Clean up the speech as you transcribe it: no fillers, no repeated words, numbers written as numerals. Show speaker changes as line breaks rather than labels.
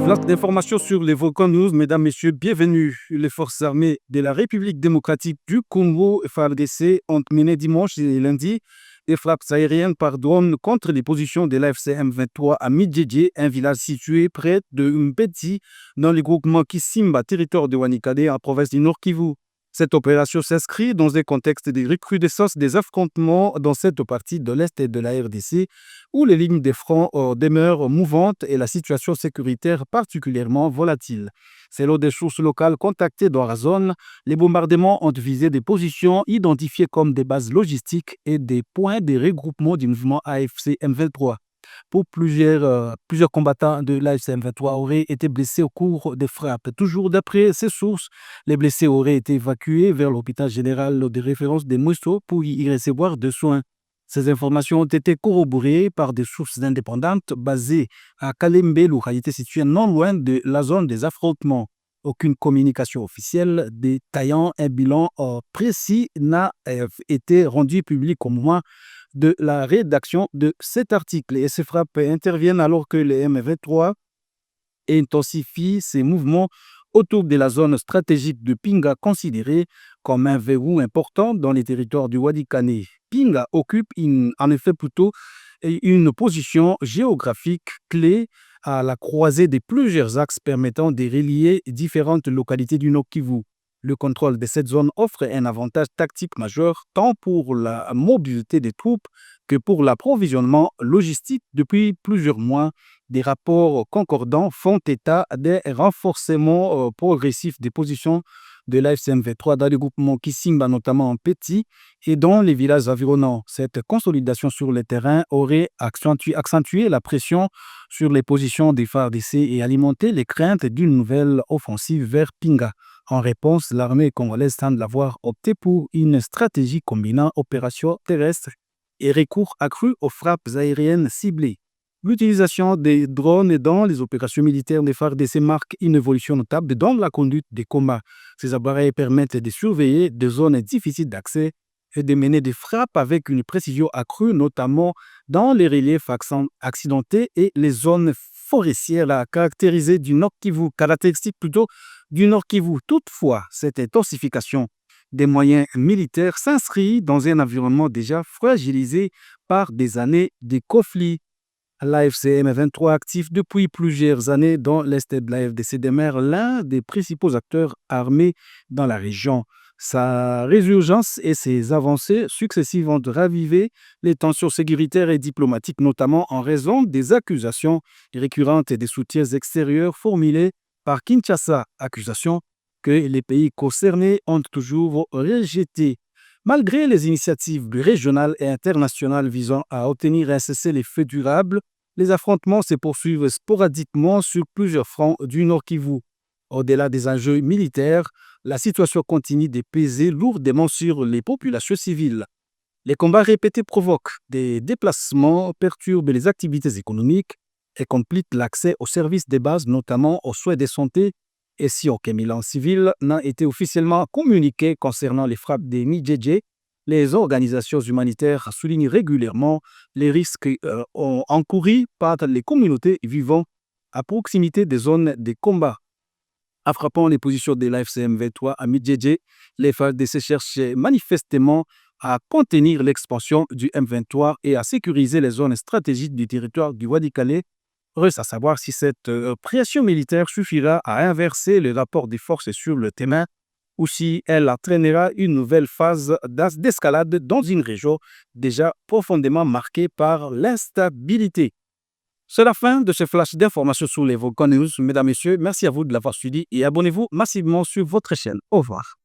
Flash d'informations sur les volcans news, mesdames, messieurs, bienvenue. Les forces armées de la République démocratique du Congo, FARDC, ont mené dimanche et lundi des frappes aériennes par drone contre les positions de l'AFC M23 à Midjedje, un village situé près de Mbeti, dans le groupement Kisimba, territoire de Wanikade, en province du Nord Kivu. Cette opération s'inscrit dans un contexte de recrudescence des affrontements dans cette partie de l'Est de la RDC, où les lignes de front demeurent mouvantes et la situation sécuritaire particulièrement volatile. Selon des sources locales contactées dans la zone, les bombardements ont visé des positions identifiées comme des bases logistiques et des points de regroupement du mouvement AFC M23. Plusieurs combattants de l'AFC M23 auraient été blessés au cours des frappes. Toujours d'après ces sources, les blessés auraient été évacués vers l'hôpital général de référence de Mousso pour y recevoir des soins. Ces informations ont été corroborées par des sources indépendantes basées à Kalembe, localité située non loin de la zone des affrontements. Aucune communication officielle détaillant un bilan précis n'a été rendue publique au moment de la rédaction de cet article. Et ces frappes interviennent alors que le M23 intensifie ses mouvements autour de la zone stratégique de Pinga, considérée comme un verrou important dans les territoires du Walikane. Pinga occupe en effet plutôt une position géographique clé à la croisée de plusieurs axes permettant de relier différentes localités du Nord Kivu. Le contrôle de cette zone offre un avantage tactique majeur tant pour la mobilité des troupes que pour l'approvisionnement logistique. Depuis plusieurs mois, des rapports concordants font état des renforcements progressifs des positions de l'AFC M23 dans le groupement Kisimba, notamment en Petit, et dans les villages environnants. Cette consolidation sur le terrain aurait accentué la pression sur les positions des FARDC et alimenté les craintes d'une nouvelle offensive vers Pinga. En réponse, l'armée congolaise semble avoir opté pour une stratégie combinant opérations terrestres et recours accru aux frappes aériennes ciblées. L'utilisation des drones dans les opérations militaires des FARDC marque une évolution notable dans la conduite des combats. Ces appareils permettent de surveiller des zones difficiles d'accès et de mener des frappes avec une précision accrue, notamment dans les reliefs accidentés et les zones forestières caractérisées du Nord Kivu, Toutefois, cette intensification des moyens militaires s'inscrit dans un environnement déjà fragilisé par des années de conflits. L'AFC M23, actif depuis plusieurs années dans l'est de la RDC, demeure l'un des principaux acteurs armés dans la région. Sa résurgence et ses avancées successives ont ravivé les tensions sécuritaires et diplomatiques, notamment en raison des accusations récurrentes et des soutiens extérieurs formulés par Kinshasa, accusations que les pays concernés ont toujours rejetées. Malgré les initiatives régionales et internationales visant à obtenir un cessez-le-feu durable, les affrontements se poursuivent sporadiquement sur plusieurs fronts du Nord Kivu. Au-delà des enjeux militaires, la situation continue de peser lourdement sur les populations civiles. Les combats répétés provoquent des déplacements, perturbent les activités économiques et compliquent l'accès aux services de base, notamment aux soins de santé. Et si aucun bilan civil n'a été officiellement communiqué concernant les frappes des Midjedje, les organisations humanitaires soulignent régulièrement les risques encourus par les communautés vivant à proximité des zones de combat. En frappant les positions de l'AFC M23 à Midjedje, les FARDC cherchent manifestement à contenir l'expansion du M23 et à sécuriser les zones stratégiques du territoire du Walikale. Reste à savoir si cette pression militaire suffira à inverser le rapport des forces sur le terrain ou si elle entraînera une nouvelle phase d'escalade dans une région déjà profondément marquée par l'instabilité. C'est la fin de ce flash d'informations sur les volcans news. Mesdames et messieurs, merci à vous de l'avoir suivi et abonnez-vous massivement sur votre chaîne. Au revoir.